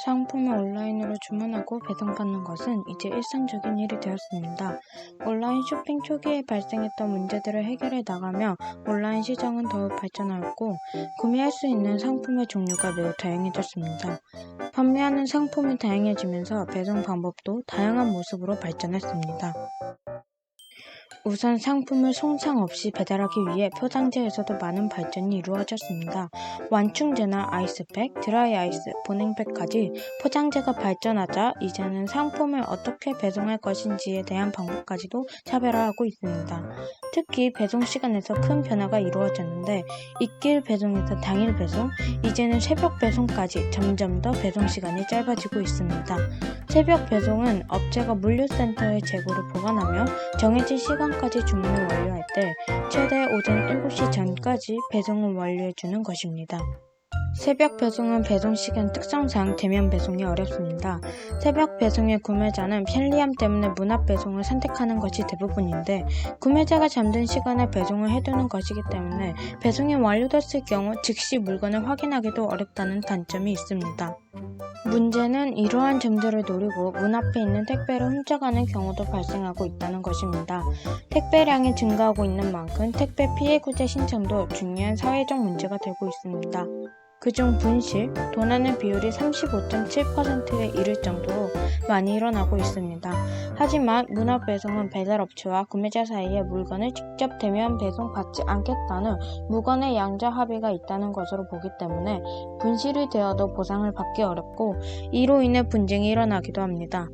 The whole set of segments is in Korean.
상품을 온라인으로 주문하고 배송받는 것은 이제 일상적인 일이 되었습니다. 온라인 쇼핑 초기에 발생했던 문제들을 해결해 나가며 온라인 시장은 더욱 발전하였고 구매할 수 있는 상품의 종류가 매우 다양해졌습니다. 판매하는 상품이 다양해지면서 배송 방법도 다양한 모습으로 발전했습니다. 우선 상품을 손상 없이 배달하기 위해 포장재에서도 많은 발전이 이루어졌습니다. 완충제나 아이스팩, 드라이 아이스, 보냉팩까지 포장재가 발전하자 이제는 상품을 어떻게 배송할 것인지에 대한 방법까지도 차별화하고 있습니다. 특히 배송 시간에서 큰 변화가 이루어졌는데 입길 배송에서 당일 배송, 이제는 새벽 배송까지 점점 더 배송 시간이 짧아지고 있습니다. 새벽 배송은 업체가 물류센터에 재고를 보관하며 정해진 시간까지 주문을 완료할 때 최대 오전 7시 전까지 배송을 완료해주는 것입니다. 새벽 배송은 배송 시간 특성상 대면 배송이 어렵습니다. 새벽 배송의 구매자는 편리함 때문에 문 앞 배송을 선택하는 것이 대부분인데 구매자가 잠든 시간에 배송을 해두는 것이기 때문에 배송이 완료됐을 경우 즉시 물건을 확인하기도 어렵다는 단점이 있습니다. 문제는 이러한 점들을 노리고 문 앞에 있는 택배를 훔쳐가는 경우도 발생하고 있다는 것입니다. 택배량이 증가하고 있는 만큼 택배 피해 구제 신청도 중요한 사회적 문제가 되고 있습니다. 그중 분실, 도난의 비율이 35.7%에 이를 정도로 많이 일어나고 있습니다. 하지만 문 앞 배송은 배달업체와 구매자 사이에 물건을 직접 대면 배송받지 않겠다는 무건의 양자 합의가 있다는 것으로 보기 때문에 분실이 되어도 보상을 받기 어렵고 이로 인해 분쟁이 일어나기도 합니다.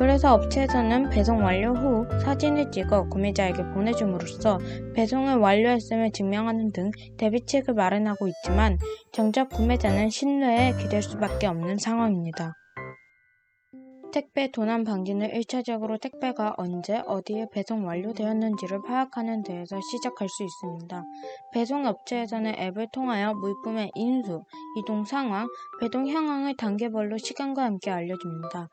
그래서 업체에서는 배송 완료 후 사진을 찍어 구매자에게 보내줌으로써 배송을 완료했음을 증명하는 등 대비책을 마련하고 있지만 정작 구매자는 신뢰에 기댈 수밖에 없는 상황입니다. 택배 도난 방지는 1차적으로 택배가 언제 어디에 배송 완료되었는지를 파악하는 데에서 시작할 수 있습니다. 배송업체에서는 앱을 통하여 물품의 인수, 이동 상황, 배송 상황을 단계별로 시간과 함께 알려줍니다.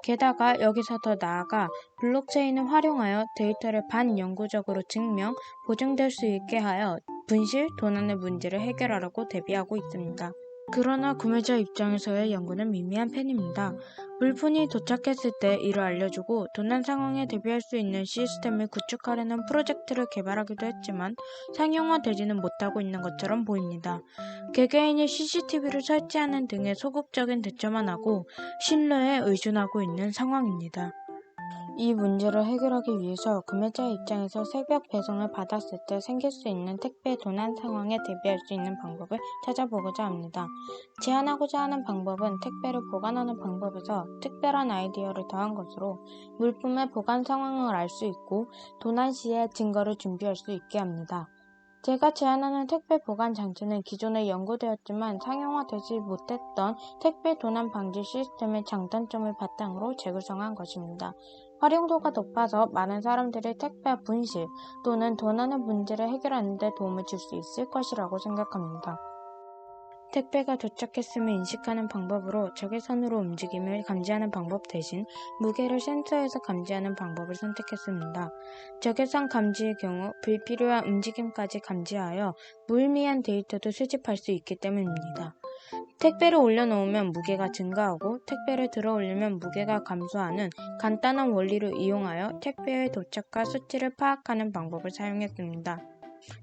게다가 여기서 더 나아가 블록체인을 활용하여 데이터를 반영구적으로 증명, 보증될 수 있게 하여 분실, 도난의 문제를 해결하려고 대비하고 있습니다. 그러나 구매자 입장에서의 연구는 미미한 편입니다. 물품이 도착했을 때 이를 알려주고 도난 상황에 대비할 수 있는 시스템을 구축하려는 프로젝트를 개발하기도 했지만 상용화되지는 못하고 있는 것처럼 보입니다. 개개인이 CCTV를 설치하는 등의 소극적인 대처만 하고 신뢰에 의존하고 있는 상황입니다. 이 문제를 해결하기 위해서 구매자 입장에서 새벽 배송을 받았을 때 생길 수 있는 택배 도난 상황에 대비할 수 있는 방법을 찾아보고자 합니다. 제안하고자 하는 방법은 택배를 보관하는 방법에서 특별한 아이디어를 더한 것으로 물품의 보관 상황을 알 수 있고 도난 시에 증거를 준비할 수 있게 합니다. 제가 제안하는 택배 보관 장치는 기존에 연구되었지만 상용화되지 못했던 택배 도난 방지 시스템의 장단점을 바탕으로 재구성한 것입니다. 활용도가 높아서 많은 사람들이 택배 분실 또는 도난의 문제를 해결하는 데 도움을 줄 수 있을 것이라고 생각합니다. 택배가 도착했음을 인식하는 방법으로 적외선으로 움직임을 감지하는 방법 대신 무게를 센서에서 감지하는 방법을 선택했습니다. 적외선 감지의 경우 불필요한 움직임까지 감지하여 무의미한 데이터도 수집할 수 있기 때문입니다. 택배를 올려놓으면 무게가 증가하고 택배를 들어 올리면 무게가 감소하는 간단한 원리를 이용하여 택배의 도착과 수치를 파악하는 방법을 사용했습니다.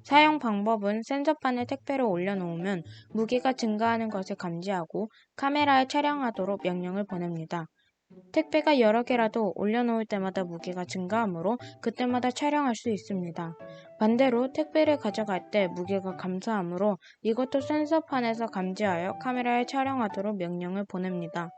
사용 방법은 센서판에 택배를 올려놓으면 무게가 증가하는 것을 감지하고 카메라에 촬영하도록 명령을 보냅니다. 택배가 여러 개라도 올려놓을 때마다 무게가 증가하므로 그때마다 촬영할 수 있습니다. 반대로 택배를 가져갈 때 무게가 감소하므로 이것도 센서판에서 감지하여 카메라에 촬영하도록 명령을 보냅니다.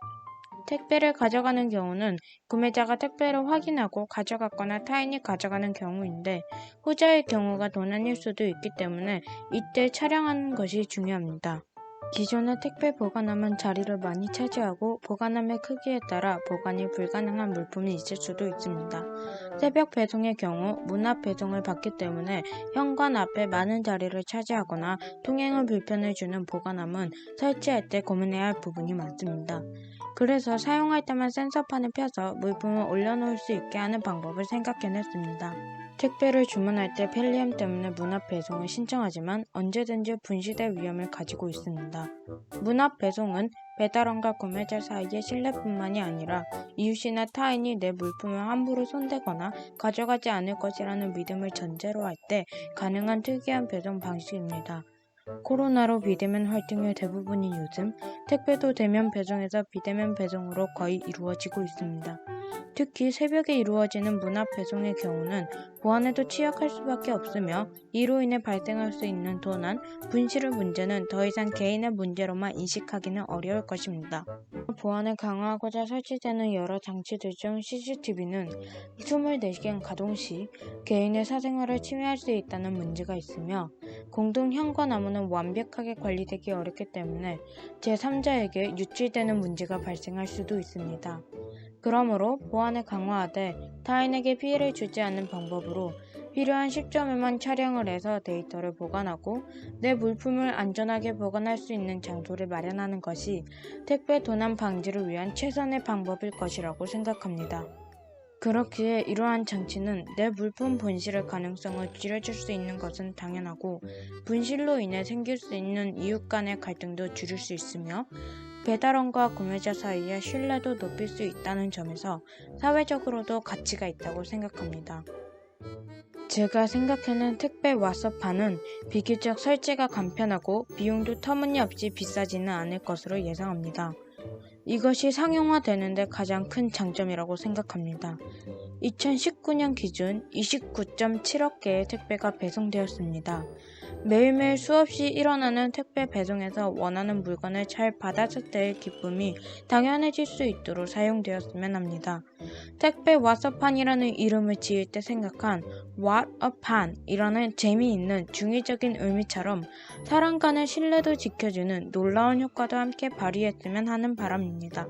택배를 가져가는 경우는 구매자가 택배를 확인하고 가져갔거나 타인이 가져가는 경우인데 후자의 경우가 도난일 수도 있기 때문에 이때 촬영하는 것이 중요합니다. 기존의 택배 보관함은 자리를 많이 차지하고 보관함의 크기에 따라 보관이 불가능한 물품이 있을 수도 있습니다. 새벽 배송의 경우 문 앞 배송을 받기 때문에 현관 앞에 많은 자리를 차지하거나 통행을 불편해 주는 보관함은 설치할 때 고민해야 할 부분이 많습니다. 그래서 사용할 때만 센서판을 펴서 물품을 올려놓을 수 있게 하는 방법을 생각해냈습니다. 택배를 주문할 때 편리함 때문에 문 앞 배송을 신청하지만 언제든지 분실될 위험을 가지고 있습니다. 문 앞 배송은 배달원과 구매자 사이의 신뢰뿐만이 아니라 이웃이나 타인이 내 물품을 함부로 손대거나 가져가지 않을 것이라는 믿음을 전제로 할 때 가능한 특이한 배송 방식입니다. 코로나로 비대면 활동의 대부분이 요즘 택배도 대면 배송에서 비대면 배송으로 거의 이루어지고 있습니다. 특히 새벽에 이루어지는 문화 배송의 경우는 보안에도 취약할 수밖에 없으며 이로 인해 발생할 수 있는 도난, 분실 문제는 더 이상 개인의 문제로만 인식하기는 어려울 것입니다. 보안을 강화하고자 설치되는 여러 장치들 중 CCTV는 24시간 가동 시 개인의 사생활을 침해할 수 있다는 문제가 있으며 공동 현관 암호는 완벽하게 관리되기 어렵기 때문에 제3자에게 유출되는 문제가 발생할 수도 있습니다. 그러므로 보안을 강화하되 타인에게 피해를 주지 않는 방법으로 필요한 시점에만 촬영을 해서 데이터를 보관하고 내 물품을 안전하게 보관할 수 있는 장소를 마련하는 것이 택배 도난 방지를 위한 최선의 방법일 것이라고 생각합니다. 그렇기에 이러한 장치는 내 물품 분실의 가능성을 줄여줄 수 있는 것은 당연하고 분실로 인해 생길 수 있는 이웃 간의 갈등도 줄일 수 있으며 배달원과 구매자 사이의 신뢰도 높일 수 있다는 점에서 사회적으로도 가치가 있다고 생각합니다. 제가 생각하는 택배 왓썹판은 비교적 설치가 간편하고 비용도 터무니없이 비싸지는 않을 것으로 예상합니다. 이것이 상용화되는데 가장 큰 장점이라고 생각합니다. 2019년 기준 29.7억 개의 택배가 배송되었습니다. 매일매일 수없이 일어나는 택배 배송에서 원하는 물건을 잘 받았을 때의 기쁨이 당연해질 수 있도록 사용되었으면 합니다. 택배 왓썹판이라는 이름을 지을 때 생각한 What a pan이라는 재미있는 중의적인 의미처럼 사람 간의 신뢰도 지켜주는 놀라운 효과도 함께 발휘했으면 하는 바람입니다.